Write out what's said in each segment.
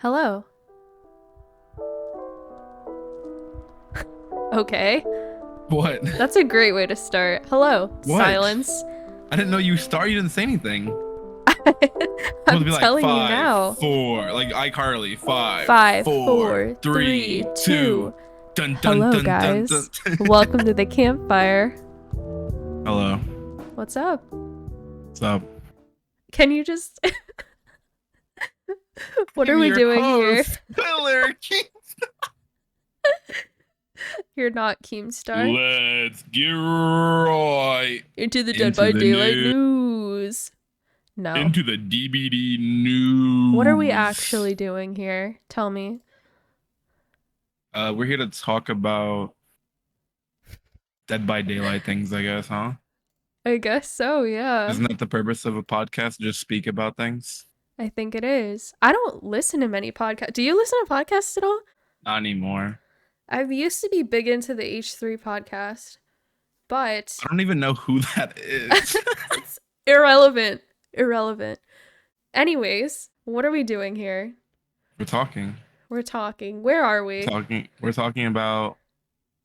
Hello. Okay. What? That's a great way to start. Hello. What? Silence. I didn't know you started. You didn't say anything. It's supposed I'm to be like telling you five, now. four, like iCarly. Five, Five, four, four, three, three, two. two. Dun dun Hello, dun dun dun. guys. Welcome to the campfire. Hello. What's up? What's up? Can you just... What are I'm we your doing here? host, Tyler King. You're not Keemstar. Let's get right Into the Dead into by the Daylight news. news. No. Into the DBD news. What are we actually doing here? Tell me. We're here to talk about Dead by Daylight things, I guess, huh? I guess so, yeah. Isn't that the purpose of a podcast? Just speak about things? I think it is. I don't listen to many podcasts. Do you listen to podcasts at all? Not anymore. I used to be big into the H3 podcast, but I don't even know who that is. it's irrelevant. Irrelevant. Anyways, what are we doing here? We're talking. We're talking. Where are we? We're talking about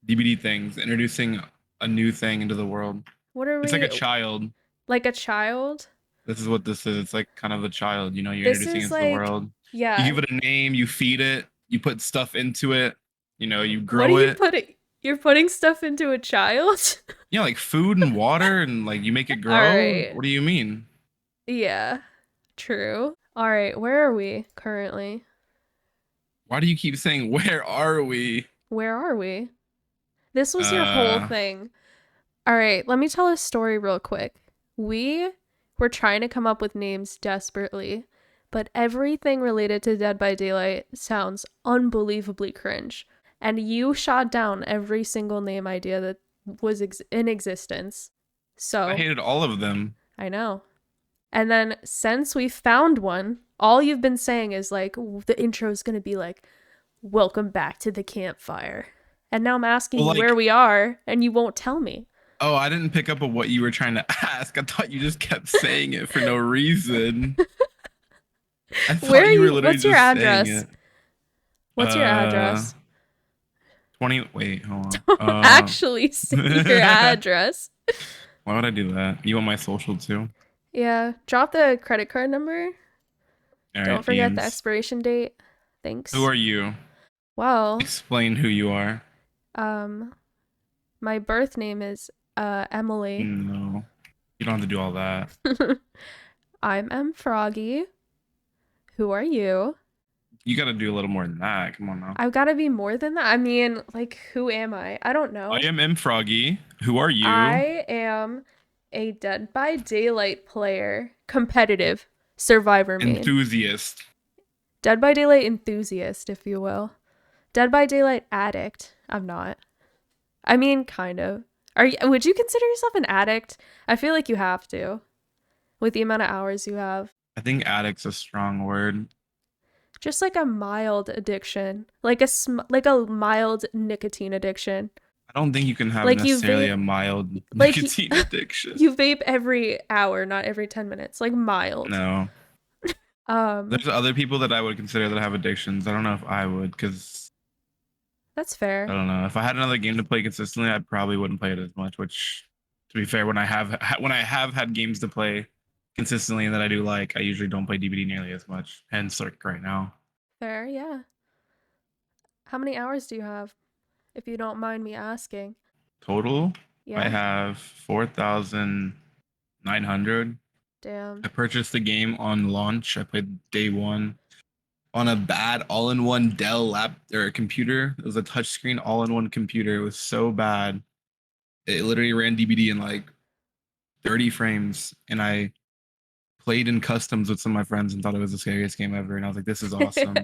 DBD things, introducing a new thing into the world. What are It's we? like a child. Like a child? This is what this is. It's like kind of a child, you're This introducing it is into the like, world. You yeah. give it a name, you feed it, you put stuff into it, you What grow are you it. putting? You're putting stuff into a child? Like food and water and like you make it grow. All right. What do you mean? Yeah, true. All right, where are we currently? Why do you keep saying where are we? Where are we? This was your whole thing. All right, let me tell a story real quick. We were trying to come up with names desperately, but everything related to Dead by Daylight sounds unbelievably cringe. And you shot down every single name idea that was in existence. So I hated all of them. I know. And then since we found one, all you've been saying is like, the intro is going to be like, welcome back to the campfire. And now I'm asking you where we are, and you won't tell me. Oh, I didn't pick up on what you were trying to ask. I thought you just kept saying it for no reason. I thought Where are you were you? literally What's your just address? saying it. What's your address? 20. Wait, hold on. Don't actually say your address. Why would I do that? You want my social too? Yeah. Drop the credit card number. All right, Don't forget the DMs. expiration date. Thanks. Who are you? Well, Explain who you are. my birth name is Emily. No, you don't have to do all that. I'm Emfroggy. Who are you? You got to do a little more than that. Come on now. I've got to be more than that. I mean, like, who am I? I don't know. I am Emfroggy. Who are you? I am a Dead by Daylight player, competitive survivor main. Enthusiast. Dead by Daylight enthusiast, if you will. Dead by Daylight addict. I'm not. I mean, kind of. Would you consider yourself an addict? I feel like you have to, with the amount of hours you have. I think addict's a strong word. Just like a mild addiction, like a mild nicotine addiction. I don't think you can have Like necessarily a mild nicotine addiction. You vape every hour, not every 10 minutes. Like mild. No. There's other people that I would consider that have addictions. I don't know if I would, because that's fair. I don't know. If I had another game to play consistently, I probably wouldn't play it as much. Which, to be fair, when I have had games to play consistently that I do like, I usually don't play DBD nearly as much. Hence, like right now. Fair, yeah. How many hours do you have, if you don't mind me asking? Total, yeah. I have 4,900. Damn. I purchased the game on launch. I played day one on a bad all-in-one Dell computer. It was a touchscreen all-in-one computer. It was so bad. It literally ran DBD in like 30 frames, and I played in customs with some of my friends and thought it was the scariest game ever. And I was like, this is awesome.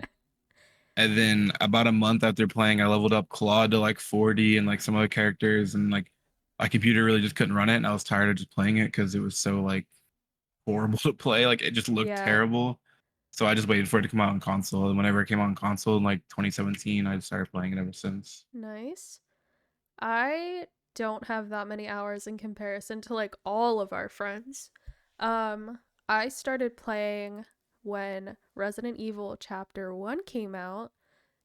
And then about a month after playing, I leveled up Claude to like 40 and like some other characters, and like my computer really just couldn't run it, and I was tired of just playing it because it was so like horrible to play. Like it just looked terrible. So I just waited for it to come out on console, and whenever it came out on console in like 2017, I started playing it ever since. Nice. I don't have that many hours in comparison to like all of our friends. I started playing when Resident Evil Chapter 1 came out.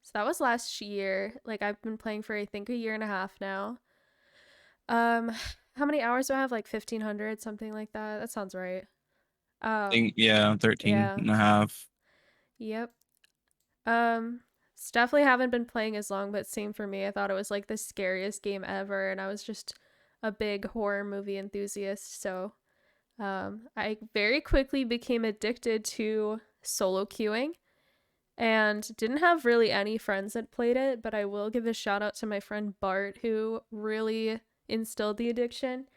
So that was last year. Like I've been playing for I think a year and a half now. Um how many hours do I have? Like 1500, something like that. That sounds right. I think, yeah, 13 Yeah. and a half. Yep. Um definitely haven't been playing as long, but same for me. I thought it was like the scariest game ever and I was just a big horror movie enthusiast, so I very quickly became addicted to solo queuing and didn't have really any friends that played it, but I will give a shout out to my friend Bart who really instilled the addiction.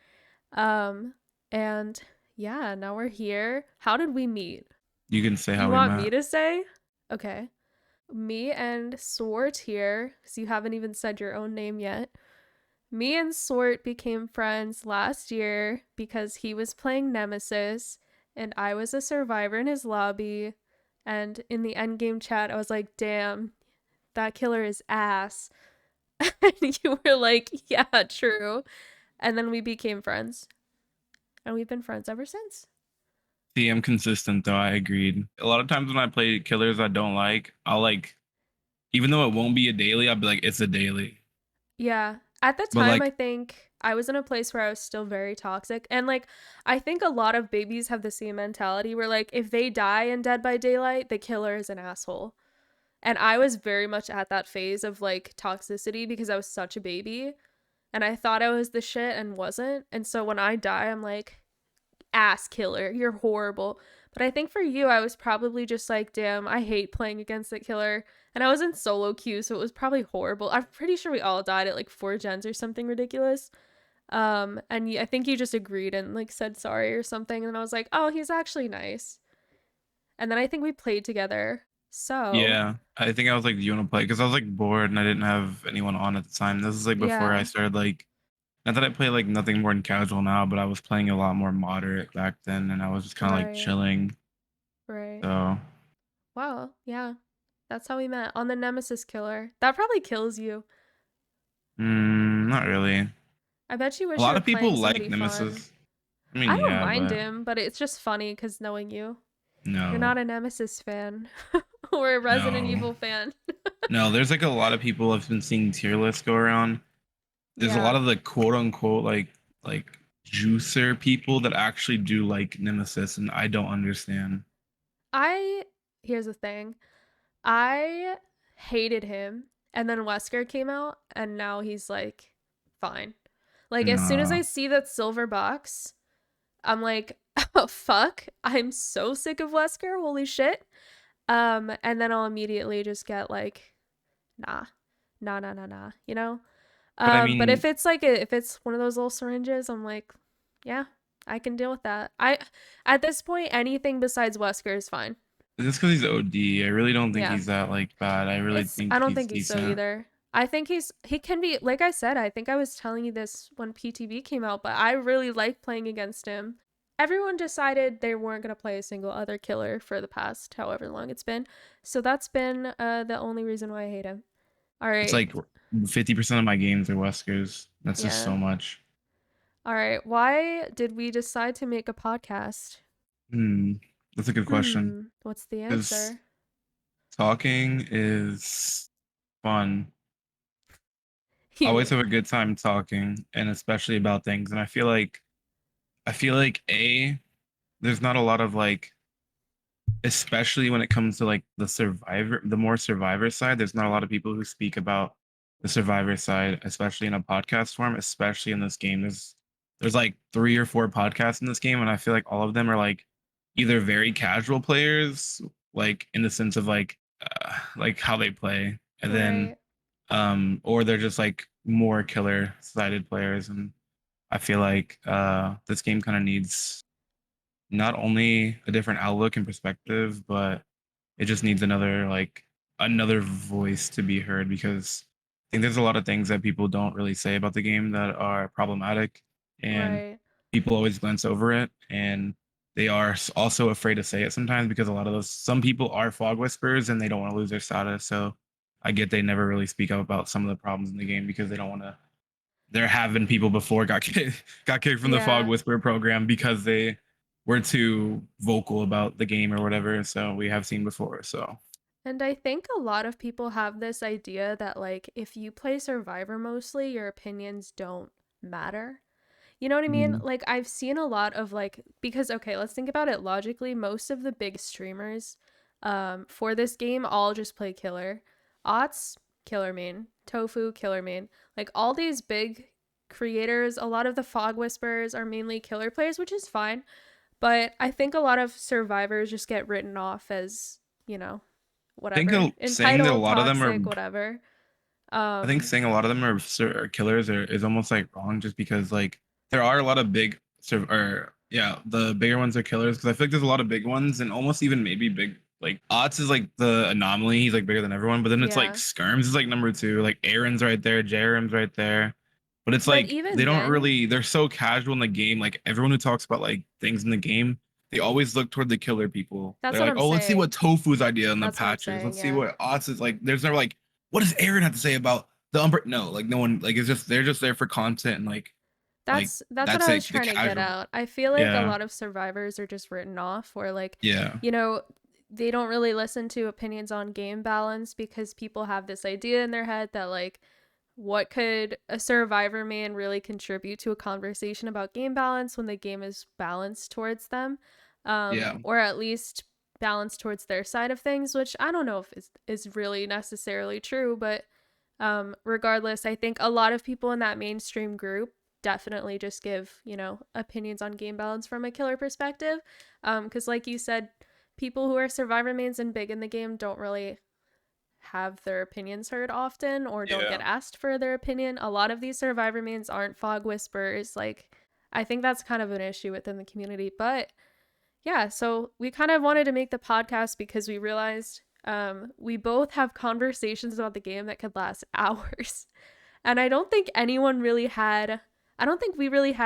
Um, and yeah, now we're here. How did we meet? You can say You how we want me met. to say? Okay. Me and Swart here, because you haven't even said your own name yet. Me and Swart became friends last year because he was playing Nemesis and I was a survivor in his lobby. And in the endgame chat, I was like, damn, that killer is ass. And you were like, yeah, true. And then we became friends. And we've been friends ever since. See, I'm consistent though. I agreed. A lot of times when I play killers I don't like, I'll like, even though it won't be a daily, I'll be like, it's a daily. Yeah. At the But time, I like, think I was in a place where I was still very toxic. And like, I think a lot of babies have the same mentality where, like, if they die in Dead by Daylight, the killer is an asshole. And I was very much at that phase of like toxicity because I was such a baby and I thought I was the shit and wasn't. And so when I die, I'm like, ass killer, you're horrible. But I think for you, I was probably just like, damn, I hate playing against that killer. And I was in solo queue, so it was probably horrible. I'm pretty sure we all died at like 4 gens or something ridiculous. And I think you just agreed and like said sorry or something. And I was like, oh, he's actually nice. And then I think we played together. So, yeah, I think I was like, do you want to play? Because I was like bored and I didn't have anyone on at the time. This is like before I yeah, started like, not that I play like nothing more than casual now, but I was playing a lot more moderate back then, and I was just kind of like right, chilling. right. So, Wow, yeah. That's how we met on the Nemesis killer. That probably kills you. not really. I bet you A wish you lot were of people playing like somebody fun. Nemesis. I mean, I don't yeah, mind but him, but it's just funny because knowing you, you're no, not a Nemesis fan or a Resident no, Evil fan. no. There's like a lot of people I've been seeing tier lists go around. There's a lot Yeah. of the quote unquote like juicer people that actually do like Nemesis, and I don't understand. I, here's the thing, I hated him. And then Wesker came out, and now he's like, fine. Like, as soon as I No, see that silver box, I'm like, oh, fuck, I'm so sick of Wesker. Holy shit. And then I'll immediately just get like, nah, nah, nah, nah, nah, you know? but I But mean, if it's like if it's one of those little syringes, I'm like, yeah, I can deal with that. I At this point, anything besides Wesker is fine. just because he's OD, I really don't think Yeah, he's that like bad. I really it's I think don't he's think he's so decent. either. I think he can be like I said. I think I was telling you this when PTB came out, but I really like playing against him. Everyone decided they weren't gonna play a single other killer for the past however long it's been, so that's been the only reason why I hate him. All It's right, like 50% of my games are Weskers. That's just yeah. so much. All right. Why did we decide to make a podcast? Hmm, that's a good question. What's the Because answer? talking is fun. I always You. have a good time talking, and especially about things. And I feel like there's not a lot of like, especially when it comes to like the more survivor side, there's not a lot of people who speak about the survivor side, especially in a podcast form, especially in this game. There's like 3 or 4 podcasts in this game, and I feel like all of them are like either very casual players, like in the sense of like how they play, and then Right. or they're just like more killer sided players. And I feel like this game kind of needs not only a different outlook and perspective, but it just needs another voice to be heard, because I think there's a lot of things that people don't really say about the game that are problematic, and Right. people always glance over it, and they are also afraid to say it sometimes because a lot of those some people are fog whisperers and they don't want to lose their status. So I get they never really speak up about some of the problems in the game because they don't want to. There have been people before got kicked from the fog Yeah. whisperer program because they we're too vocal about the game or whatever. So we have seen before. So And I think a lot of people have this idea that, like, if you play Survivor mostly, your opinions don't matter. You know what I mean? mm, Like, I've seen a lot of, like, because, okay, let's think about it logically. Most of the big streamers for this game all just play killer. Ots, killer main. Tofu, killer main. Like, all these big creators, a lot of the Fog Whisperers are mainly killer players, which is fine. But I think a lot of survivors just get written off as, you know, I think whatever, saying that a entitled, lot of them are, toxic, whatever. I think Um, saying a lot of them are killers is almost like wrong, just because like there are a lot of big or yeah, the bigger ones are killers, because I feel like there's a lot of big ones, and almost even maybe big like Ots is like the anomaly. He's like bigger than everyone, but then it's like yeah. Skirms is like number two, like Aaron's right there, Jerem's right there. But it's But like they even don't then, really, they're so casual in the game. Like everyone who talks about like things in the game, they always look toward the killer people. that's They're what like, I'm oh, let's see what saying. Tofu's idea in the That's what I'm patches. saying. Let's see Yeah. what Ots is like. There's never like, what does Aaron have to say about the No, like no one, like it's just, they're just there for content, and like That's what that's I was it. The trying to get casual. out. I feel like a Yeah. lot of survivors are just written off, or like, Yeah. you know, they don't really listen to opinions on game balance because people have this idea in their head that, like, what could a survivor man really contribute to a conversation about game balance when the game is balanced towards them, Yeah. or at least balanced towards their side of things, which I don't know if is really necessarily true, but regardless, I think a lot of people in that mainstream group definitely just give, opinions on game balance from a killer perspective. Because, like you said, people who are survivor mains and big in the game don't really have their opinions heard often or don't get Yeah. asked for their opinion. A lot of these survivor mains aren't fog whisperers. Like, I think that's kind of an issue within the community. But yeah, so we kind of wanted to make the podcast because we realized we both have conversations about the game that could last hours. And I don't think we really had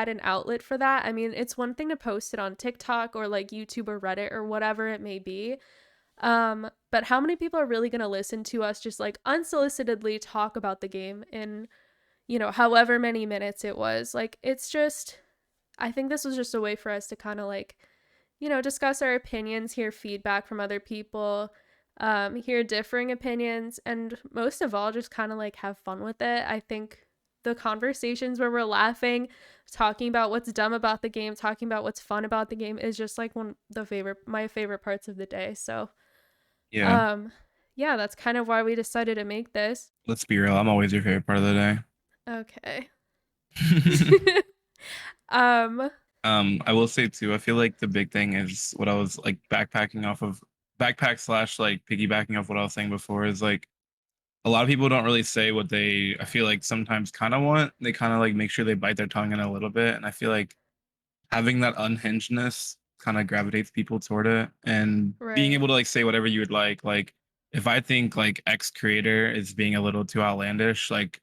an outlet for that. I mean, it's one thing to post it on TikTok or like YouTube or Reddit or whatever it may be. But how many people are really going to listen to us just like unsolicitedly talk about the game in, however many minutes it was? Like, it's just, I think this was just a way for us to kind of like, discuss our opinions, hear feedback from other people, hear differing opinions, and most of all, just kind of like have fun with it. I think the conversations where we're laughing, talking about what's dumb about the game, talking about what's fun about the game is just like my favorite parts of the day. So, Yeah. um, yeah, that's kind of why we decided to make this. Let's be real. I'm always your favorite part of the Okay. day. um, I will say too, I feel like the big thing is what I was like backpack slash like piggybacking off what I was saying before, is like a lot of people don't really say what they, I feel like, sometimes kind of want. They kind of like make sure they bite their tongue in a little bit. And I feel like having that unhingedness kind of gravitates people toward it, and being right. able to like say whatever you would like if I think like X creator is being a little too outlandish, like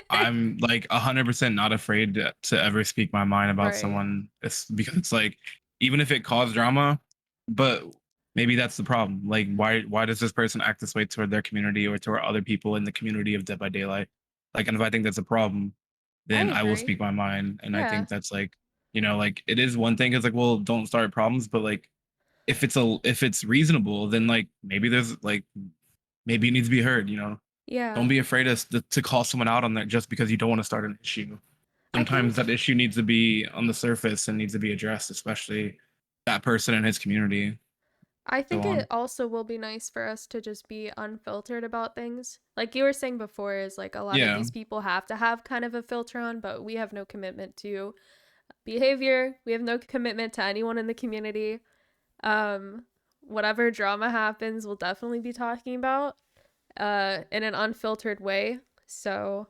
I'm like 100% not afraid to ever speak my mind about Right. someone. It's because it's like, even if it caused drama, but maybe that's the problem. Like, why does this person act this way toward their community or toward other people in the community of Dead by Daylight? Like, and if I think that's a problem, I then I will agree. speak my mind. And I Yeah. think that's like, like it is one thing. It's like, well, don't start problems, but like if it's reasonable, then like maybe there's like maybe it needs to be heard. Don't Yeah. be afraid to call someone out on that just because you don't want to start an issue. I Sometimes that think issue needs to be on the surface and needs to be addressed, especially that person and his community. I So think it on. also will be nice for us to just be unfiltered about things. Like you were saying before, is like a lot of Yeah. these people have to have kind of a filter on, but we have no commitment to behavior. We have no commitment to anyone in the community. Um, Whatever drama happens, we'll definitely be talking about in an unfiltered way. So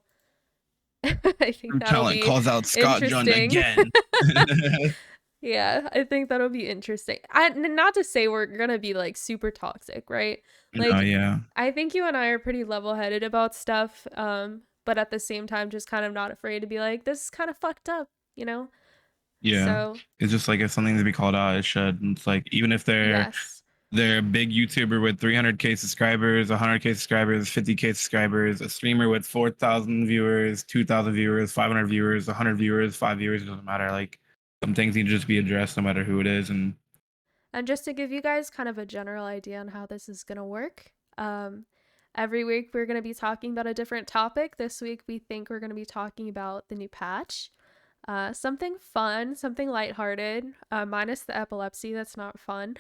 I think True that'll talent be calls out Scott Jund interesting. again. Yeah, I think that'll be interesting. Not to say we're gonna be like super toxic, right? No, Like, yeah. I think you and I are pretty level-headed about stuff, but at the same time, just kind of not afraid to be like, this is kind of fucked up, you know? Yeah. So, It's just like if something to be called out, it should. And it's like even if yes, they're a big YouTuber with 300K subscribers, 100K subscribers, 50K subscribers, a streamer with 4,000 viewers, 2,000 viewers, 500 viewers, 100 viewers, 5 viewers, it doesn't matter. Like some things need to just be addressed no matter who it is. And And just to give you guys kind of a general idea on how this is going to work, every week we're going to be talking about a different topic. This week we think we're going to be talking about the new patch. Something fun, something lighthearted, minus the epilepsy. That's not fun.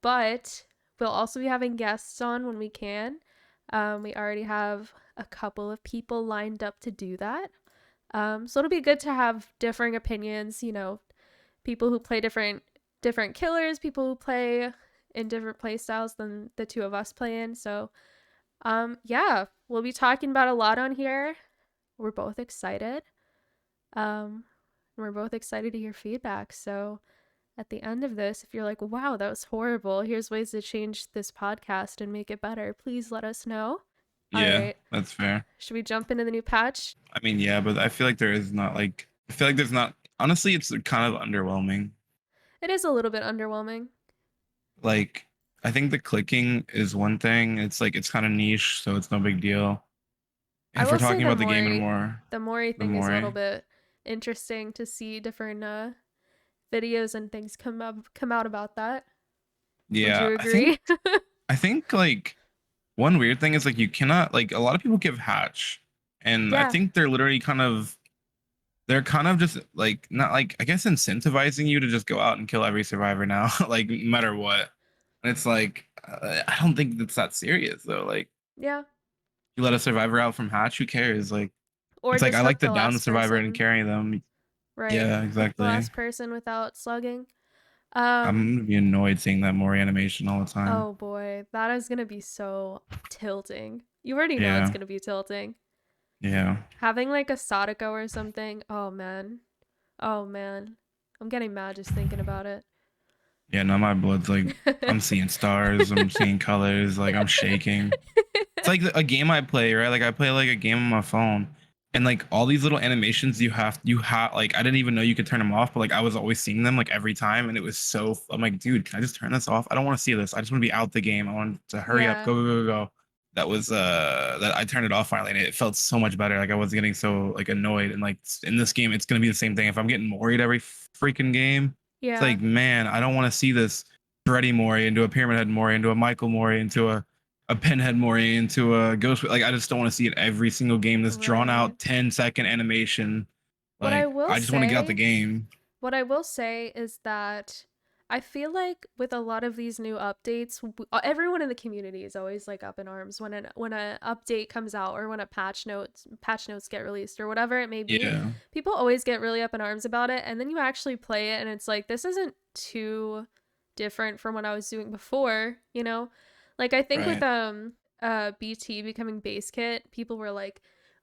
But we'll also be having guests on when we can. We already have a couple of people lined up to do that. So it'll be good to have differing opinions, you know, people who play different killers, people who play in different play styles than the two of us play in. So yeah, we'll be talking about a lot on here. We're both excited. We're both excited to hear feedback. So at the end of this, if you're like, wow, that was horrible, here's ways to change this podcast and make it better, please let us know. All yeah, right. that's fair. Should we jump into the new patch? I mean, yeah, but I feel like there is not like I feel like there's not honestly it's kind of underwhelming. It is a little bit underwhelming. Like I think the clicking is one thing. It's like it's kind of niche, so it's no big deal. And I if we're will say talking about the game and more, The Mori the thing is a little more bit interesting to see different videos and things come out about that. Would yeah, you I think agree? I think like one weird thing is like you cannot like a lot of people give hatch, and I Yeah, think they're kind of just like not like I guess incentivizing you to just go out and kill every survivor now, like no matter what. And it's like I don't think it's that serious though. Like yeah. you let a survivor out from hatch, who cares? Like Or it's like just I like hook to the down the last survivor and person. carry them. Right. Yeah, Hook the exactly. last person without slugging. I'm gonna be annoyed seeing that Mori animation all the time. Oh boy, that is gonna be so tilting. You already know it's Yeah, gonna be tilting. yeah. Having like a Sadako or something. Oh man. Oh man. I'm getting mad just thinking about it. Yeah, no, my blood's like I'm seeing stars, I'm seeing colors, like I'm shaking. It's like a game I play, right? Like I play like a game on my phone, and like all these little animations you have like I didn't even know you could turn them off, but like I was always seeing them like every time, and it was so I'm like, dude, can I just turn this off? I don't want to see this. I just want to be out the game. I want to hurry up, Yeah. go go go go. That was that I turned it off finally, and it felt so much better. Like I was getting so like annoyed, and like in this game, it's gonna be the same thing. If I'm getting worried every freaking game, it's Yeah. like, man, I don't want to see this Freddy Mori into a Pyramid Head Mori into a Michael Mori into a pinhead Mori into a ghost. Like I just don't want to see it every single game. This drawn Right. out 10-second animation. What I Like will I just want to get out the say game. What I will say is that I feel like with a lot of these new updates, everyone in the community is always like up in arms when an update comes out or when a patch notes get released or whatever it may be. Yeah. People always get really up in arms about it, and then you actually play it, and it's like this isn't too different from what I was doing before, you know? Like I think with Right. BT becoming base kit, people were like,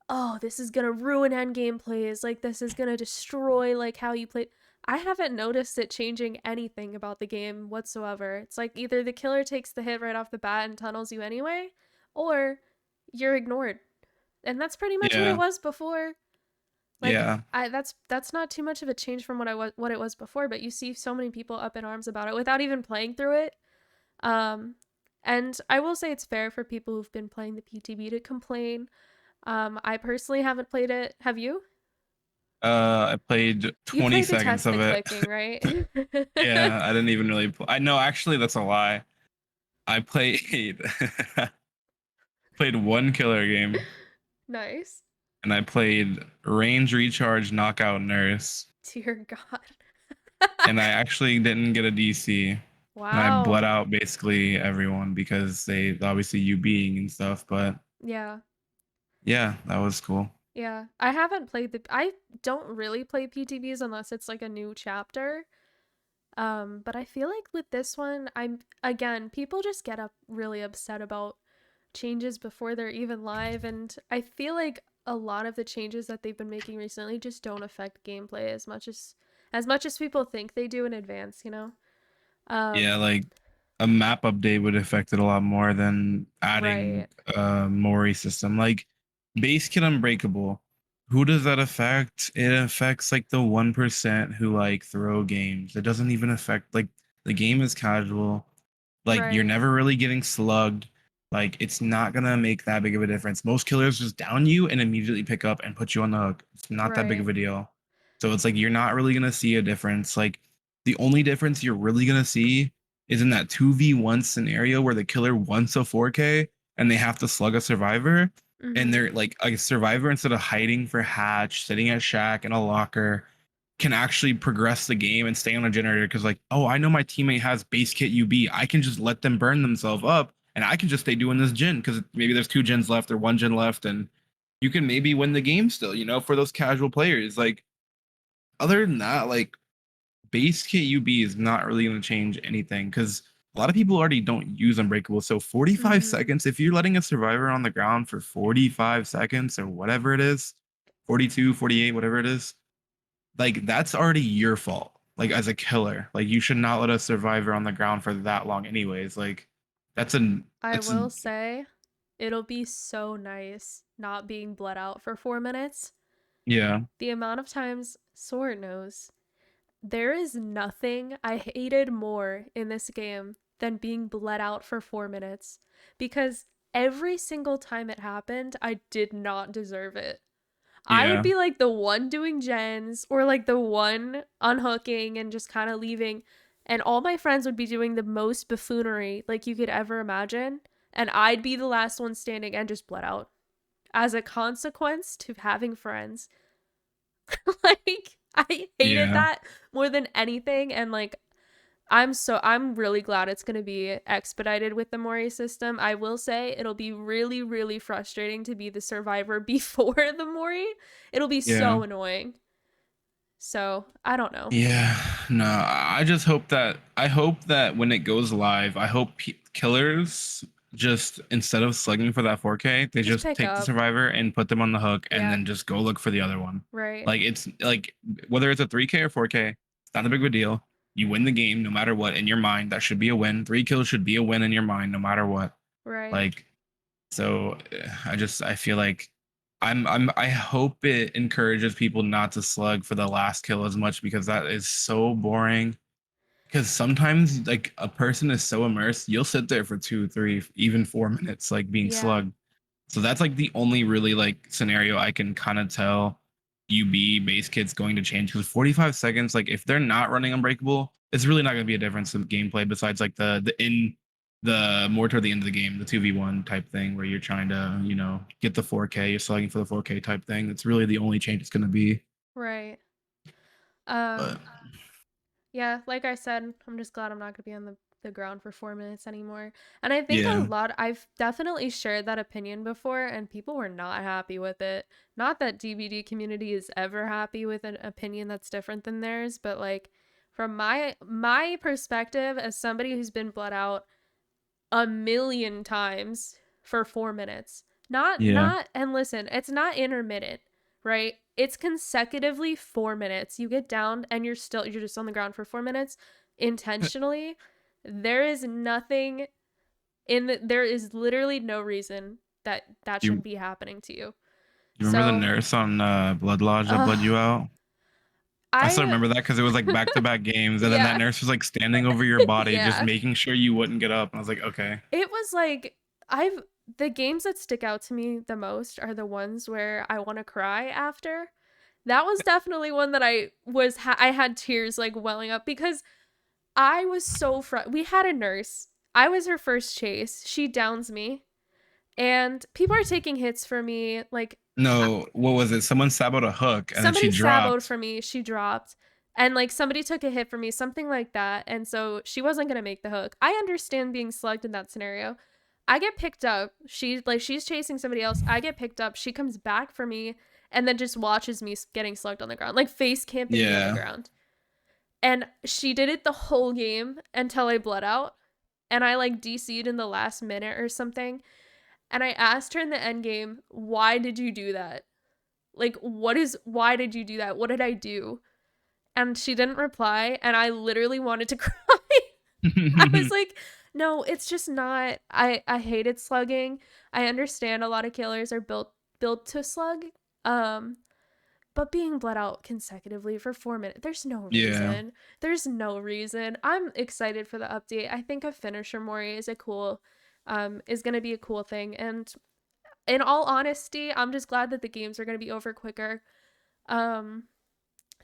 "Oh, this is gonna ruin endgame plays. Like this is gonna destroy like how you play." I haven't noticed it changing anything about the game whatsoever. It's like either the killer takes the hit right off the bat and tunnels you anyway, or you're ignored. And that's pretty much what it Yeah. was before. Like Yeah. that's not too much of a change from what it was before, but you see so many people up in arms about it without even playing through it. Um and I will say it's fair for people who've been playing the PTB to complain. I personally haven't played it. Have you? I played You 20 played to seconds test of the it. clicking, right? Yeah, I didn't even really I know actually that's a lie. I played played one killer game Nice. and I played range recharge knockout nurse Dear God. and I actually didn't get a DC. And I bled Wow. out basically everyone because they obviously you being and stuff. But Yeah. yeah, that was cool. Yeah. I haven't played I don't really play PTBs unless it's like a new chapter. But I feel like with this one, I'm again, people just get up really upset about changes before they're even live, and I feel like a lot of the changes that they've been making recently just don't affect gameplay as much as people think they do in advance, you know? Yeah, Um, like a map update would affect it a lot more than adding right. a Mori system. Like base kit unbreakable. Who does that affect? It affects like the 1% who like throw games. It doesn't even affect like the game is casual. Like you're Right. never really getting slugged. Like it's not gonna make that big of a difference. Most killers just down you and immediately pick up and put you on the hook. It's not that big Right. of a deal. So it's like you're not really gonna see a difference. Like the only difference you're really gonna see is in that 2v1 scenario where the killer wants a 4K and they have to slug a survivor. And Mm-hmm. they're like a survivor, instead of hiding for hatch, sitting at shack in a locker, can actually progress the game and stay on a generator because, like, oh, I know my teammate has base kit UB. I can just let them burn themselves up and I can just stay doing this gen because maybe there's 2 gens left or 1 gen left, and you can maybe win the game still, for those casual players. Like, other than that, like, base kit UB is not really going to change anything because a lot of people already don't use Unbreakable. So 45 Mm-hmm. seconds, if you're letting a survivor on the ground for 45 seconds or whatever it is, 42, 48, whatever it is, like, that's already your fault. Like, as a killer, like, you should not let a survivor on the ground for that long anyways. Like, I that's will say it'll be so nice not being bled out for 4 minutes. yeah, The amount of times Sword knows there is nothing I hated more in this game than being bled out for 4 minutes because every single time it happened, I did not deserve it. I would yeah, be like the one doing gens or like the one unhooking and just kind of leaving. And all my friends would be doing the most buffoonery like you could ever imagine. And I'd be the last one standing and just bled out. As a consequence to having friends. Like, I hated yeah, that more than anything. And like, I'm really glad it's going to be expedited with the Mori system. I will say it'll be really really frustrating to be the survivor before the Mori. It'll be yeah. so annoying. So, I don't know. Yeah, no, I hope that when it goes live, I hope killers just, instead of slugging for that 4K, they Just just pick take the up. survivor and put them on the hook and Yeah, then just go look for the other one. right. Like, it's like, whether it's a 3K or 4K, it's not a big of a deal. You win the game no matter what in your mind. That should be a win. 3 kills should be a win in your mind no matter what. Right. Like, so I feel like I hope it encourages people not to slug for the last kill as much because that is so boring. Because sometimes, like, a person is so immersed, you'll sit there for 2, 3, even 4 minutes, like, being Yeah. slugged. So that's like the only really, like, scenario I can kind of tell UB base kit's going to change, because 45 seconds, like, if they're not running Unbreakable, it's really not going to be a difference in gameplay besides like the more toward the end of the game, the 2v1 type thing where you're trying to, get the 4K, you're slugging for the 4K type thing. It's really the only change it's going to be. Right. But Um Yeah, like I said, I'm just glad I'm not going to be on the ground for 4 minutes anymore. And I think yeah, I've definitely shared that opinion before, and people were not happy with it. Not that DBD community is ever happy with an opinion that's different than theirs, but like from my perspective as somebody who's been bled out a million times for 4 minutes. yeah. And listen, it's not intermittent, right? It's consecutively 4 minutes. You get down and you're just on the ground for 4 minutes intentionally. There is nothing there is literally no reason that that You shouldn't be happening to you. you remember the So, nurse on Blood Lodge that bled uh, you out? I still I remember that because it was like back-to-back games, and then that yeah. nurse was like standing over your body, just Yeah. making sure you wouldn't get up. And I was like, okay. It was like I've the games that stick out to me the most are the ones where I want to cry after. That was definitely one that I had tears like welling up because I was so we had a nurse. I was her first chase. She downs me and people are taking hits for me like No, what was it? Someone saboed a hook and then she somebody saboed dropped. for me. She dropped. And like somebody took a hit for me, something like that. And so she wasn't going to make the hook. I understand being slugged in that scenario. I get picked up. She's chasing somebody else. I get picked up. She comes back for me and then just watches me getting slugged on the ground, like face camping me on the Yeah. ground. And she did it the whole game until I bled out. And I like DC'd in the last minute or something. And I asked her in the end game, why did you do that? Like, why did you do that? What did I do? And she didn't reply. And I literally wanted to cry. I was like, no, it's just not. I hated slugging. I understand a lot of killers are built to slug. Um, but being bled out consecutively for 4 minutes, there's no Yeah. reason. There's no reason. I'm excited for the update. I think a finisher Mori is gonna be a cool thing. And in all honesty, I'm just glad that the games are gonna be over quicker. Um,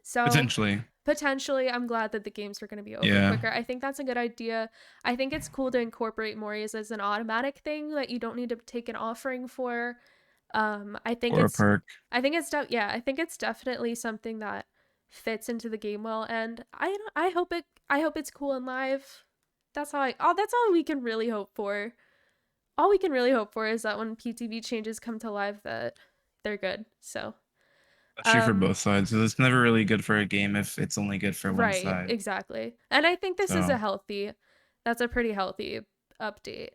So Potentially. potentially, I'm glad that the games are going to be over Yeah. quicker. I think that's a good idea. I think it's cool to incorporate Moris as an automatic thing that you don't need to take an offering for. I think Or a it's, perk. I think it's definitely something that fits into the game well, and I hope it's cool and live. That's all we can really hope for. All we can really hope for is that when PTB changes come to live, that they're good. So, That's true for um, both sides. So it's never really good for a game if it's only good for one right, side. exactly. And I think this is So that's a pretty healthy update.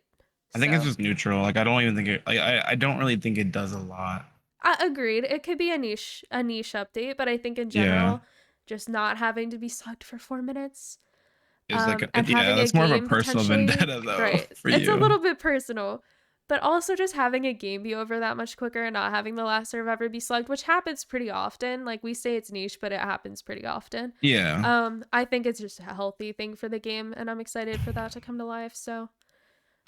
I think it's So, just neutral. Like I don't even think it like I don't really think it does a lot. I agreed. It could be a niche update, but I think in Yeah. general, just not having to be sucked for 4 minutes, Is like and yeah, having a that's more of a game personal potentially, vendetta though right? for It's a you. little bit personal, but also just having a game be over that much quicker and not having the last survivor be slugged, which happens pretty often. Like we say it's niche, but it happens pretty often. Yeah. I think it's just a healthy thing for the game, and I'm excited for that to come to life. So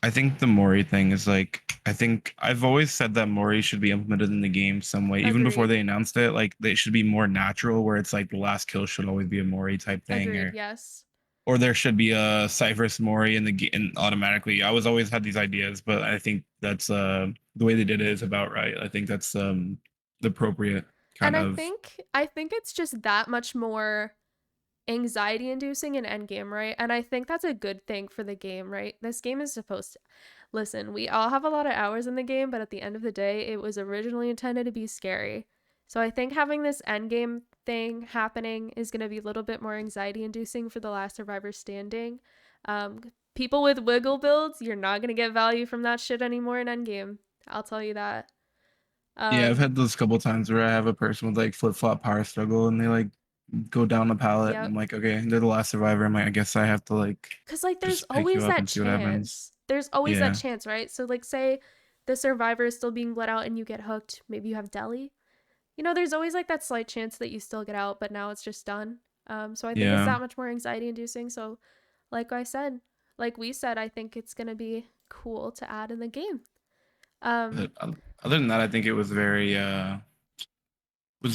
I think the Mori thing is like I think I've always said that Mori should be implemented in the game some way. Even before agreed, they announced it, like they should be more natural where it's like the last kill should always be a Mori type thing agreed. Yes, or there should be a Cypher's Mori in the game automatically. I was always had these ideas, but I think that's the way they did it is about right. I think that's the appropriate and kind of I think it's just that much more anxiety inducing in endgame, right? And I think that's a good thing for the game, right? This game is supposed to listen, we all have a lot of hours in the game, but at the end of the day, it was originally intended to be scary. So I think having this endgame thing happening is going to be a little bit more anxiety inducing for the last survivor standing. People with wiggle builds, you're not going to get value from that shit anymore in endgame. I'll tell you that. yeah. I've Um, had those couple times where I have a person with like flip flop power struggle and they like go down the pallet and I'm yep. like, okay, they're the last survivor. I'm like, I guess I have to like Cause like there's just pick you always up that and see what happens. chance. There's always that Yeah, chance, right? So like say the survivor is still being bled out and you get hooked, maybe you have deli. You know, there's always like that slight chance that you still get out, but now it's just done. So I think it's yeah. that much more anxiety inducing. So like I said, like we said, I think it's gonna be cool to add in the game. Um, But other than that, I think it was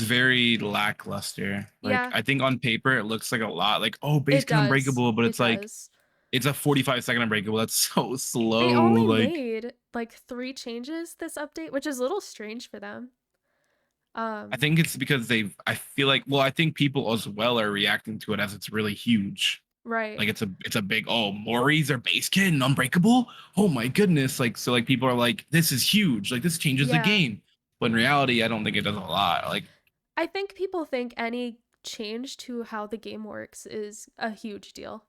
very lackluster. Like yeah, I think on paper it looks like a lot. Like oh, base it can does. unbreakable, but It it's like does. it's a 45-second unbreakable. That's so They slow. only Like made like 3 changes this update, which is a little strange for them. I Um, think it's because they've. I feel like well, I think people as well are reacting to it as it's really huge. right. Like it's a big oh Maury's or base kid and unbreakable. Oh my goodness! Like so like people are like this is huge. Like this changes the Yeah. game. But in reality, I don't think it does a lot. Like I think people think any change to how the game works is a huge deal.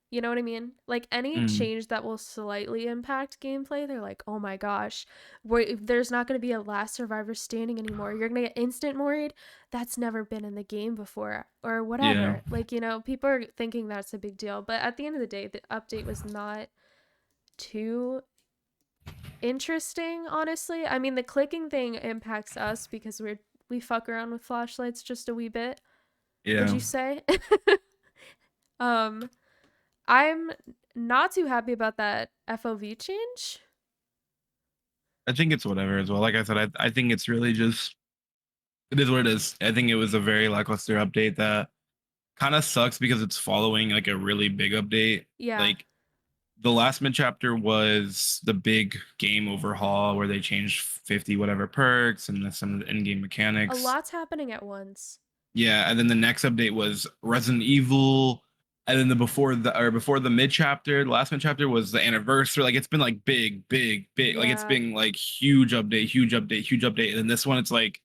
You know what I mean? Like any mm, change that will slightly impact gameplay, they're like, oh my gosh, there's not going to be a last survivor standing anymore. You're going to get instant moried. That's never been in the game before, or yeah, whatever. Like, you know, people are thinking that's a big deal. But at the end of the day, the update was not too interesting, honestly. I mean, the clicking thing impacts us because we fuck around with flashlights just a wee bit. Would yeah. you say? um, I'm not too happy about that FOV change. I think it's whatever as well. Like I said, I think it's really just it is what it is. I think it was a very lackluster update that kind of sucks because it's following like a really big update. Yeah, Like the last mid chapter was the big game overhaul where they changed 50 whatever perks and some of the in-game a mechanics. lot's happening at once. Yeah, and then the next update was Resident Evil, and then the before the mid chapter, the last mid chapter was the anniversary. Like it's been like big, big, big. Like it's Yeah. been like huge update, huge update, huge update. And then this one, it's like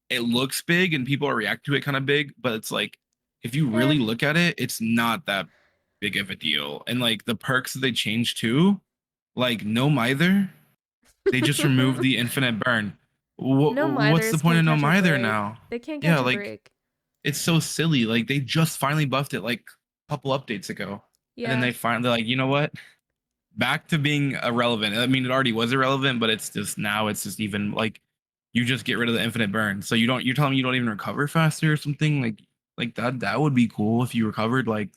it looks big and people are reacting to it kind of big, but it's like if you Eh. really look at it, it's not that big of a deal. And like the perks that they changed too, like no mither, they just removed the infinite burn. No What's the mithers point can't of no catch a mither break. now? They can't Yeah, catch a like break. it's so silly. Like they just finally buffed it like a couple updates ago. And then Yeah. they finally like, you know what? Back to being irrelevant. I mean, it already was irrelevant, but it's just now it's just even like you just get rid of the infinite burn. So you're telling me you don't even recover faster or something like that would be cool if you recovered like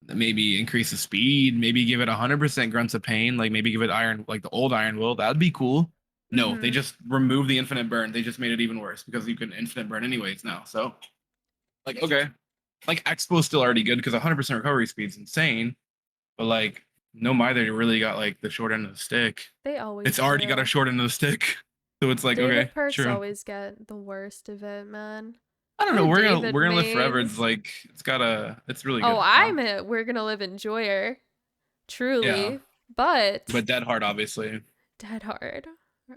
maybe increase the speed, maybe give it 100% grunts of pain, like maybe give it iron like the old iron will. That'd be cool. No, they Mm-hmm. just removed the infinite burn. They just made it even worse because you can infinite burn anyways now. So Like, okay, like Expo's still already good because 100% recovery speed's insane, but like no Mither really got like the short end of the stick. They It's always already got a do. short end of the stick, so it's like David okay, perks true. always get the worst of it, man. I don't know. Poor We're David gonna live forever. It's mains. like it's really Oh, good now. we're gonna live in Joyer. Yeah, Truly. But but Dead Hard obviously. dead hard.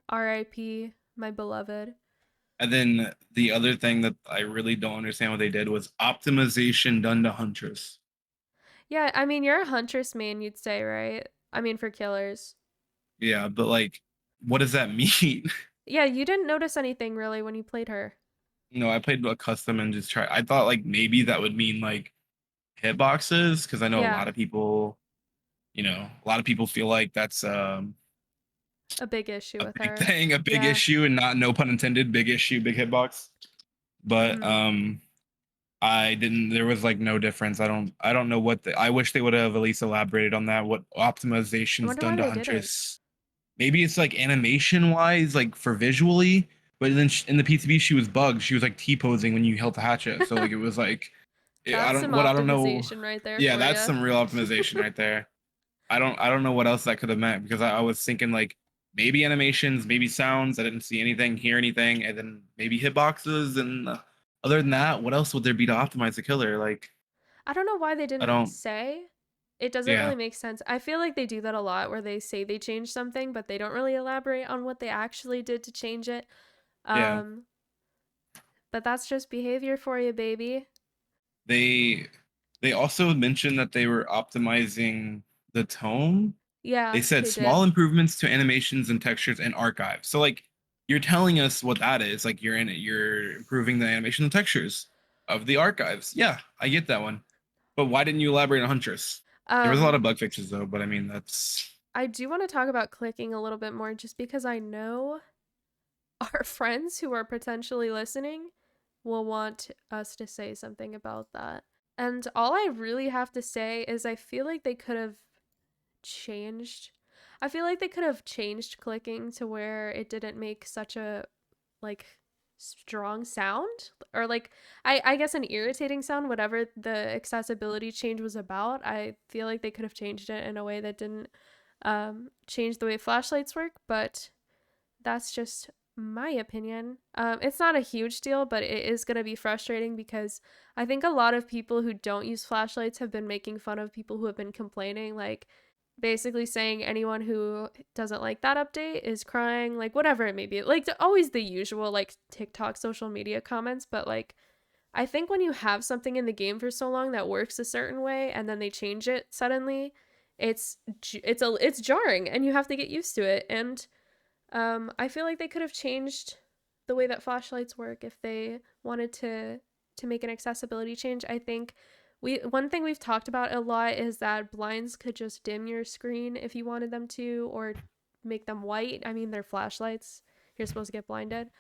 R.I.P. my beloved. And then the other thing that I really don't understand what they did was optimization done to Huntress. Yeah, I mean you're a Huntress main, you'd say, right? I mean for killers. Yeah, but like, what does that mean? Yeah, you didn't notice anything really when you played her. I played a custom and just try. I thought like maybe that would mean like hitboxes because I know a Yeah, lot of people, a lot of people feel like that's a big issue a with big her. thing, a big Yeah. issue, and not no pun intended, big issue, big hitbox. But Mm-hmm. I didn't. There was like no difference. I don't know what I wish they would have at least elaborated on that. What I optimizations wonder why done to they didn't. Huntress? Maybe it's like animation wise, like for visually. But then in the PTB, she was bugged. She was like T posing when you held the hatchet. So like it was like That's some I don't know. optimization right there Yeah, for that's you. some real optimization right there. I don't know what else that could have meant because I was thinking like maybe animations, maybe sounds. I didn't see anything, hear anything, and then maybe hitboxes. And other than that, what else would there be to optimize the killer? Like I don't know why they I didn't don't. say. It doesn't Yeah, really make sense. I feel like they do that a lot where they say they changed something, but they don't really elaborate on what they actually did to change it. yeah. Um, but that's just behavior for you, baby. They they also mentioned that they were optimizing the tone. They Yeah, said they small did. improvements to animations and textures and archives. So like you're telling us what that is. Like you're improving the animation and textures of the archives. Yeah, I get that one. But why didn't you elaborate on Huntress? There was a lot Um, of bug fixes though, but I mean that's I do want to talk about clicking a little bit more just because I know our friends who are potentially listening will want us to say something about that. And all I really have to say is I feel like they could have changed. I feel like they could have changed clicking to where it didn't make such a like strong sound or like I guess an irritating sound, whatever the accessibility change was about. I feel like they could have changed it in a way that didn't change the way flashlights work, but that's just my opinion. It's not a huge deal, but it is going to be frustrating because I think a lot of people who don't use flashlights have been making fun of people who have been complaining, like basically saying anyone who doesn't like that update is crying, like whatever it may be. Like always the usual like TikTok social media comments, but like I think when you have something in the game for so long that works a certain way and then they change it suddenly, it's jarring and you have to get used to it. And I feel like they could have changed the way that flashlights work if they wanted to make an accessibility change. I think one thing we've talked about a lot is that blinds could just dim your screen if you wanted them to, or make them white. I mean, they're flashlights. You're supposed to get blinded.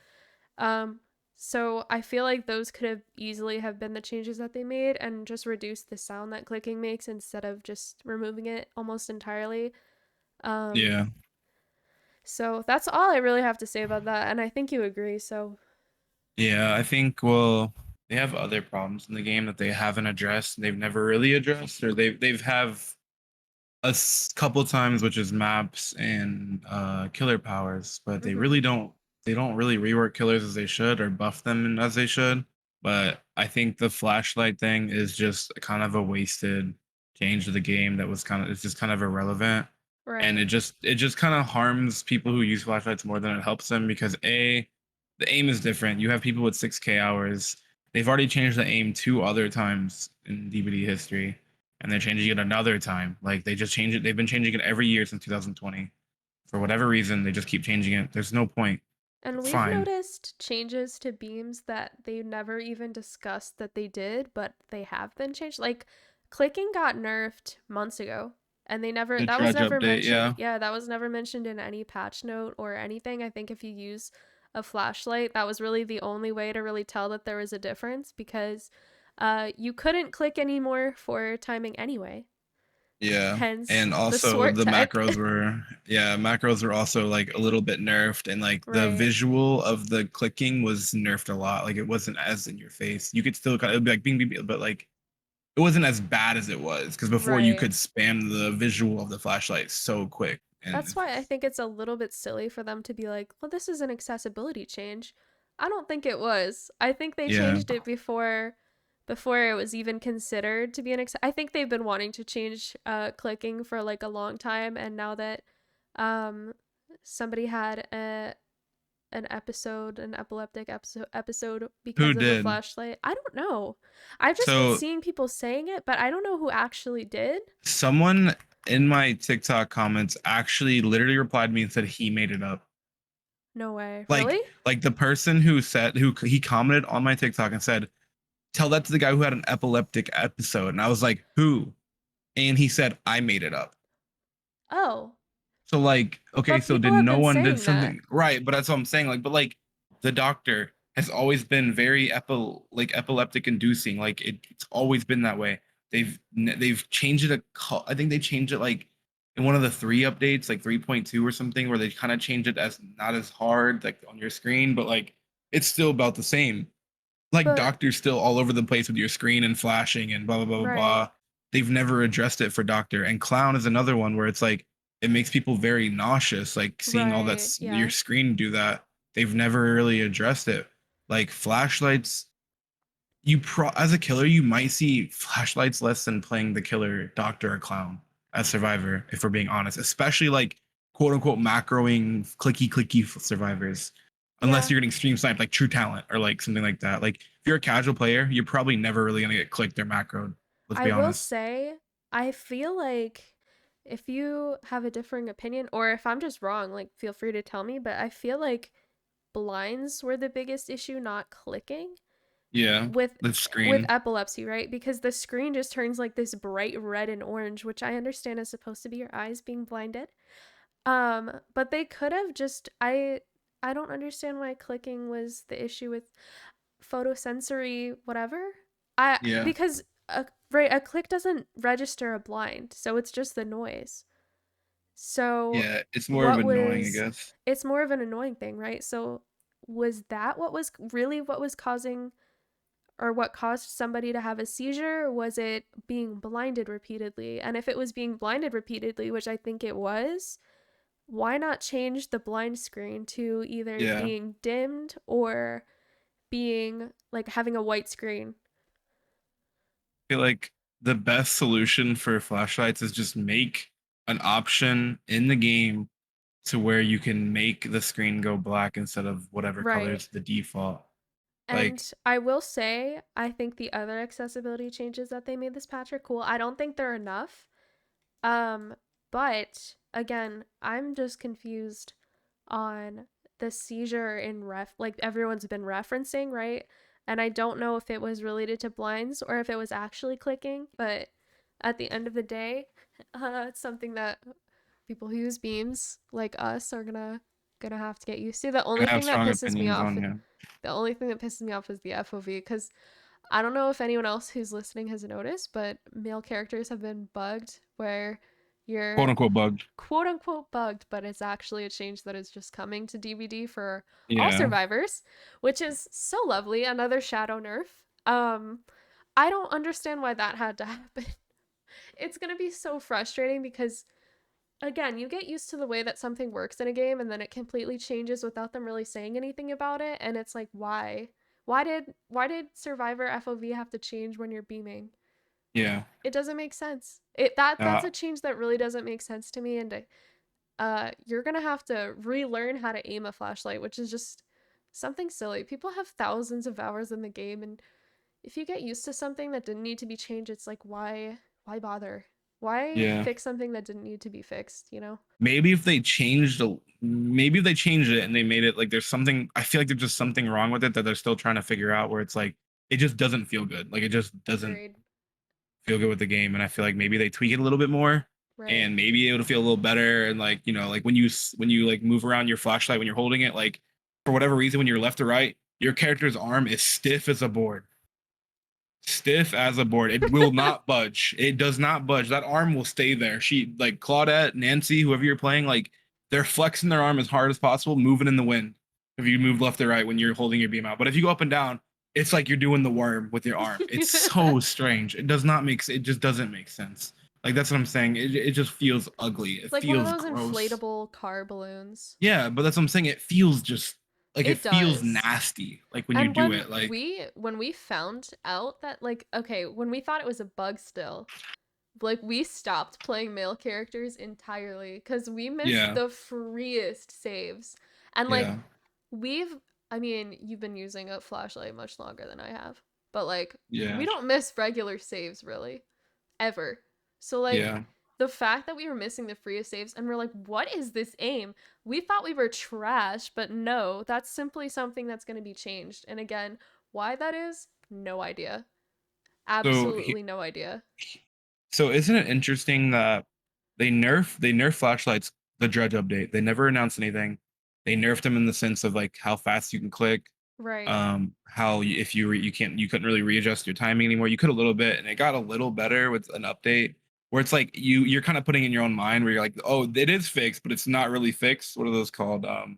Um, so I feel like those could have easily have been the changes that they made and just reduce the sound that clicking makes instead of just removing it almost entirely. Um, yeah. so that's all I really have to say about that, and I think you agree. So, Yeah, I think well, they have other problems in the game that they haven't addressed, and they've never really addressed, or they've have couple times, which is maps and killer powers, but mm-hmm. they don't really rework killers as they should or buff them as they should. But I think the flashlight thing is just kind of a wasted change to the game that was kind of it's just kind of irrelevant. And Right. it just kind of harms people who use flashlights more than it helps them because the aim is different. You have people with 6K hours. They've already changed the aim two other times in DBD history and they're changing it another time. Like they just change it. They've been changing it every year since 2020. For whatever reason, they just keep changing it. There's no point. And It's we've fine. noticed changes to beams that they never even discussed that they did, but they have been changed. Like clicking got nerfed months ago, and they never The that was dredge never update, mentioned. yeah. Yeah, that was never mentioned in any patch note or anything. I think if you use a flashlight, that was really the only way to really tell that there was a difference because you couldn't click anymore for timing anyway. Yeah. Hence And the also SWRT the tech. macros were also like a little bit nerfed, and like the Right. visual of the clicking was nerfed a lot. Like it wasn't as in your face. You could still kind of, it'd be like bing, bing, bing, but like it wasn't as bad as it was, because before you Right. could spam the visual of the flashlight so quick, and That's it's why I just think it's a little bit silly for them to be like, well, this is an accessibility change. I don't think it was. I think they yeah. changed it before it was even considered to be I think they've been wanting to change clicking for like a long time, and now that um somebody had an epileptic episode Who because of a did? flashlight. I don't know. I've just been So seeing people saying it, but I don't know who actually did. someone in my TikTok comments actually literally replied to me and said he made it up. No way. Like Really? like the person who said, who he commented on my TikTok and said, "Tell that to the guy who had an epileptic episode." And I was like, "Who?" And he said, "I made it up." Oh, So like, okay, but so people did have no been one did saying that. something right? But that's what I'm saying. Like, but like the doctor has always been very epileptic inducing. Like it's always been that way. They've changed it I think they changed it like in one of the three updates, like 3.2 or something, where they kind of changed it as not as hard like on your screen, but like it's still about the same. Like But doctor's still all over the place with your screen and flashing and blah blah blah blah right, blah. They've never addressed it for doctor. And clown is another one where it's like it makes people very nauseous, like seeing all that right, your yeah. screen do that. They've never really addressed it. Like flashlights, as a killer, you might see flashlights less than playing the killer doctor or clown as survivor, if we're being honest, especially like quote unquote macroing clicky survivors, unless Yeah. you're getting stream sniped like True Talent or like something like that. Like if you're a casual player, you're probably never really gonna get clicked or macroed. Let's I be will honest. say I feel like if you have a differing opinion or if I'm just wrong, like feel free to tell me, but I feel like blinds were the biggest issue, not clicking Yeah, with the with screen. epilepsy, right? Because the screen just turns like this bright red and orange, which I understand is supposed to be your eyes being blinded. But they could have just I don't understand why clicking was the issue with photosensory whatever. I Yeah, because a click doesn't register a blind, so it's just the noise. So yeah, it's more of what annoying, I was guess. it's more of an annoying thing, right? So was that what was really what was causing or what caused somebody to have a seizure? Was it being blinded repeatedly? And if it was being blinded repeatedly, which I think it was, why not change the blind screen to either Yeah, being dimmed or being like having a white screen? I feel like the best solution for flashlights is just make an option in the game to where you can make the screen go black instead of whatever color Right. is the default. Like, And I will say, I think the other accessibility changes that they made this patch are cool. I don't think they're enough. Um, but again, I'm just confused on the seizure in like everyone's been referencing, right? And I don't know if it was related to blinds or if it was actually clicking, but at the end of the day, it's something that people who use beams like us are gonna have to get used to. I have strong opinions on you. The only thing that pisses me off is the FOV because I don't know if anyone else who's listening has noticed, but male characters have been bugged where Quote you're unquote bugged. quote unquote bugged, but it's actually a change that is just coming to DVD for all Yeah. survivors, which is so lovely. Another shadow nerf. Um, I don't understand why that had to happen. It's gonna be so frustrating because again, you get used to the way that something works in a game and then it completely changes without them really saying anything about it and it's like why? Why did Survivor FOV have to change when you're beaming? Yeah. It doesn't make sense. That's Uh, a change that really doesn't make sense to me and you're going to have to relearn how to aim a flashlight, which is just something silly. People have thousands of hours in the game and if you get used to something that didn't need to be changed, it's like why bother? Why yeah. fix something that didn't need to be fixed, you know? Maybe if they changed it and they made it like there's something, I feel like there's just something wrong with it that they're still trying to figure out, where it's like it just doesn't feel good. Like it just doesn't Agreed. feel good with the game. And I feel like maybe they tweak it a little bit more, Right. and maybe it'll feel a little better. And like, like when you like move around your flashlight when you're holding it, like for whatever reason, when you're left or right, your character's arm is stiff as a board. stiff as a board. It will not budge. It does not budge. That arm will stay there. She like Claudette, Nancy, whoever you're playing, like they're flexing their arm as hard as possible, moving in the wind. If you move left or right when you're holding your beam out, but if you go up and down, it's like you're doing the worm with your arm. It's so strange. It does not make. It just doesn't make sense. Like that's what I'm saying. It just feels ugly. It It's like one of feels those gross. inflatable car balloons. Yeah, but that's what I'm saying. It feels just like it It feels does. nasty. Like when you And do it. Like when we found out that, like, okay, when we thought it was a bug still, like, we stopped playing male characters entirely because we missed yeah, the freest saves. And like, yeah, we've I mean, you've been using a flashlight much longer than I have, but like, we yeah, don't miss regular saves really ever. So like, yeah. the fact that we were missing the freest saves and we're like, what is this aim? We thought we were trash, but no, that's simply something that's going to be changed. And again, why that is, no idea. So Absolutely no idea. so isn't it interesting that they nerf flashlights the Dredge update? They never announced anything. They nerfed them in the sense of like how fast you can click, Right. how if you couldn't really readjust your timing anymore. You could a little bit, and it got a little better with an update where it's like you're kind of putting in your own mind where you're like, oh, it is fixed, but it's not really fixed. What are those called? But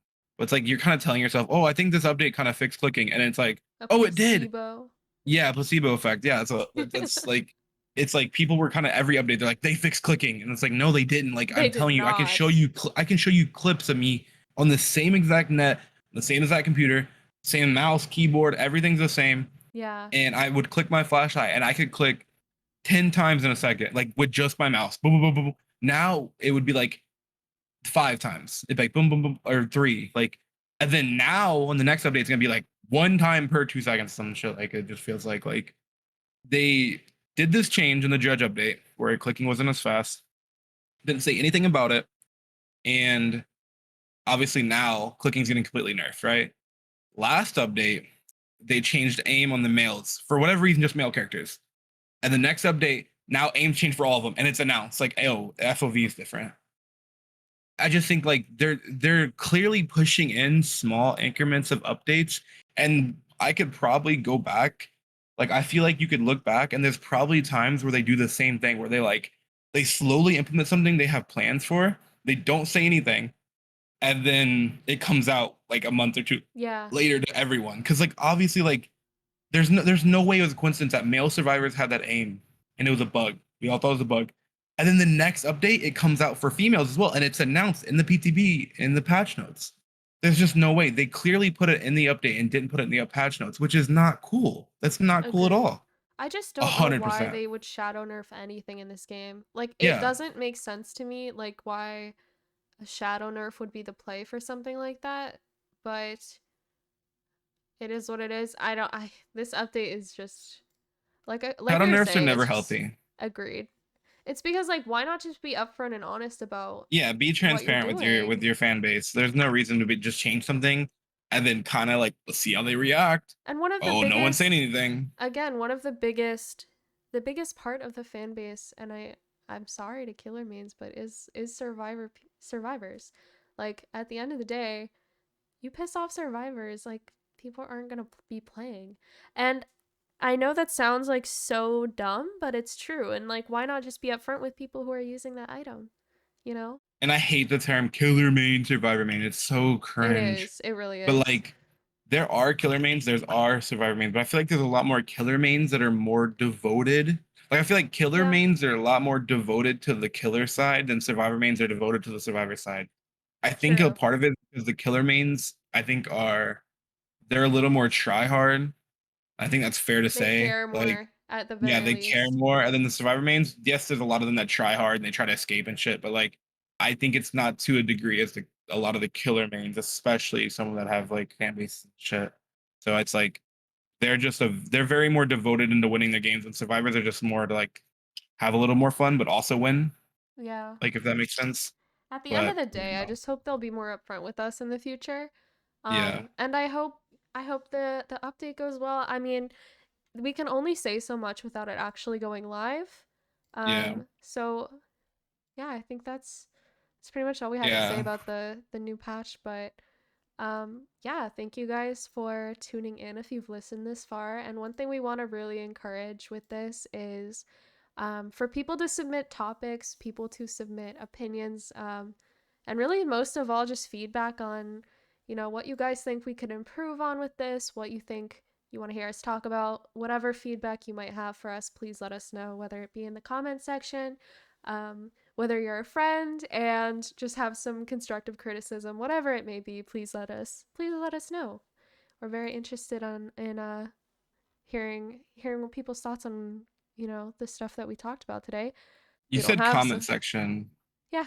it's like you're kind of telling yourself, oh, I think this update kind of fixed clicking, and it's like, A oh, it did. placebo. Yeah, placebo effect. Yeah, so that's like it's like people were kind of every update they're like they fixed clicking, and it's like no, they didn't. Like They I'm did telling you, not. I can show you clips of me on the same exact net, the same exact computer, same mouse, keyboard, everything's the same, Yeah. and I would click my flashlight, and I could click 10 times in a second, like with just my mouse. Boom, boom, boom, boom. Boom. Now it would be like 5 times. It'd be like boom, boom, boom, or three. Like, and then now on the next update, it's gonna be like 1 time per 2 seconds. Some shit. Like it just feels like they did this change in the Judge update where clicking wasn't as fast. Didn't say anything about it, and obviously now clicking's getting completely nerfed. Right. Last update, they changed aim on the males for whatever reason, just male characters. And the next update, now aim changed for all of them, and it's announced like, oh, FOV is different. I just think like they're clearly pushing in small increments of updates, and I could probably go back. Like I feel like you could look back, and there's probably times where they do the same thing, where they slowly implement something they have plans for. They don't say anything, and then it comes out like a month or two Yeah. later to everyone. Because like obviously like there's no way it was a coincidence that male survivors had that aim and it was a bug. We all thought it was a bug. And then the next update, it comes out for females as well. And it's announced in the PTB in the patch notes. There's just no way. They clearly put it in the update and didn't put it in the patch notes, which is not cool. That's not cool at Agreed. all. I just A don't know hundred why percent. they would shadow nerf anything in this game. Like, it Yeah. doesn't make sense to me, like, why a shadow nerf would be the play for something like that. But it is what it is. I don't. I This update is just like Shadow we were nerfs are saying. never It's just healthy. agreed. It's because, like, why not just be upfront and honest about Yeah, be what you're transparent with doing? your fan base. There's no reason to just change something and then kind of like let's see how they react. And one of the Oh, no one's saying biggest, anything. again, the biggest part of the fan base, and I'm sorry to killer means, but is survivors. Like, at the end of the day, you piss off survivors, like, people aren't gonna be playing. And I know that sounds like so dumb, but it's true. And like, why not just be upfront with people who are using that item? You know? And I hate the term killer main, survivor main. It's so It cringe. is. It really But is. like, there are killer mains, there's are survivor mains, but I feel like there's a lot more killer mains that are more devoted. Like I feel like killer Yeah. mains are a lot more devoted to the killer side than survivor mains are devoted to the survivor side. I think a True. part of it is the killer mains, I think are they're a little more try hard. I think that's fair to They say. care Like, more at the yeah, very they care least. more. And then the survivor mains, yes, there's a lot of them that try hard and they try to escape and shit, but like I think it's not to a degree as a lot of the killer mains, especially some that have like fan base and shit. So it's like they're very more devoted into winning their games, and survivors are just more to like have a little more fun but also win. Yeah. Like if that makes sense. At the end of But the you day, I know, just hope they'll be more upfront with us in the future. yeah, And I hope the update goes well. I mean, we can only say so much without it actually going live. yeah, So yeah, I think that's pretty much all we had to say yeah, about the new patch, but Yeah, thank you guys for tuning in if you've listened this far. And one thing we want to really encourage with this is for people to submit topics, people to submit opinions, and really most of all, just feedback on, what you guys think we could improve on with this, what you think you want to hear us talk about. Whatever feedback you might have for us, please let us know, whether it be in the comment section, whether you're a friend and just have some constructive criticism, whatever it may be. Please let us know. We're very interested in hearing what people's thoughts on the stuff that we talked about today. You We don't said have comment some. section. Yeah,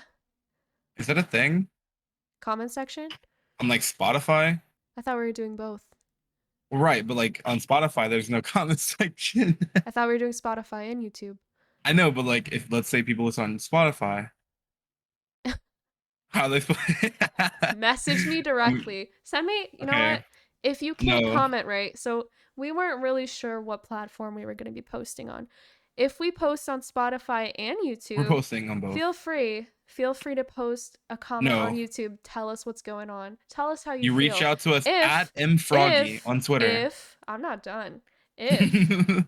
Is that a thing comment section. on like Spotify? I thought we were doing both. Right, but like on Spotify, there's no comment section. I thought we were doing Spotify and YouTube. I know, but like if let's say people listen on Spotify, how they Message me directly. Send me, you know okay. what? If you can't No, comment, right? So we weren't really sure what platform we were going to be posting on. If we post on Spotify and we're YouTube, posting on both. feel free to post a comment on No, YouTube. Tell us what's going on. Tell us how you you reach feel. out to us If at Emfroggy if on Twitter. if I'm not done. If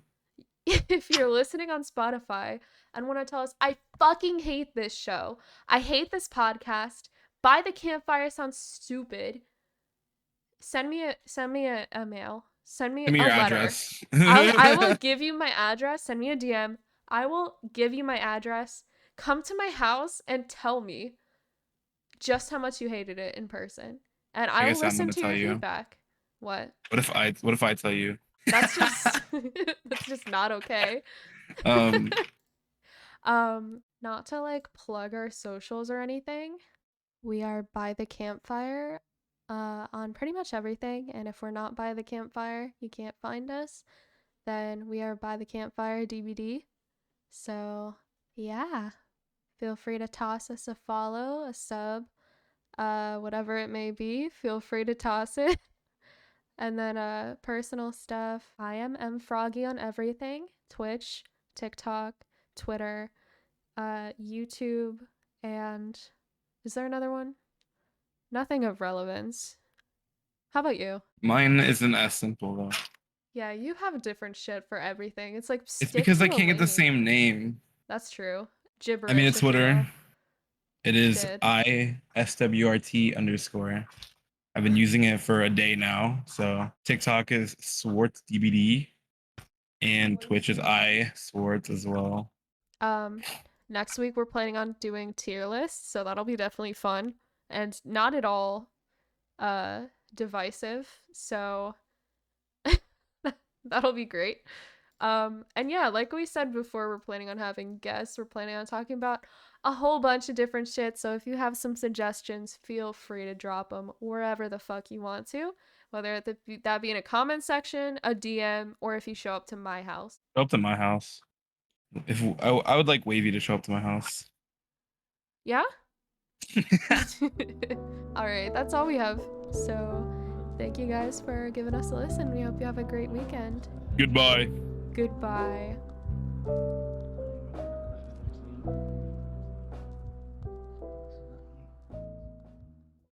if you're listening on Spotify and want to tell us, I fucking hate this show. I hate this podcast. By the Campfire sounds stupid. Send me a mail. Send me Send me a your letter. address. I will give you my address. Send me a DM. I will give you my address. Come to my house and tell me just how much you hated it in person. And I I will guess I'm listen gonna to tell your you. feedback. What? What if I tell you? That's just that's just not okay. um, Not to like plug our socials or anything. We are by the campfire on pretty much everything, and if we're not by the campfire, you can't find us, then we are by the campfire DVD. So, yeah, feel free to toss us a follow, a sub, whatever it may be. Feel free to toss it. And then personal stuff. I am Emfroggy on everything: Twitch, TikTok, Twitter, YouTube, and is there another one? Nothing of relevance. How about you? mine isn't as simple though. Yeah, you have different shit for everything. It's like It's stick because I to a can't get the lane. same name. That's true. I mean, Gibberish, it's if you will. Twitter. It You is did. ISWRT_. I've been using it for a day now. So TikTok is SwartDBD and Twitch is iSwrt as well. Um, Next week we're planning on doing tier lists, so that'll be definitely fun and not at all divisive. So that'll be great. And yeah, like we said before, we're planning on having guests. We're planning on talking about a whole bunch of different shit. So if you have some suggestions, feel free to drop them wherever the fuck you want to, whether that be in a comment section, a DM, or if you show up to my house. Show up to my house. If I would like Wavy to show up to my house. Yeah? All right, that's all we have. So thank you guys for giving us a listen. We hope you have a great weekend. Goodbye. Goodbye.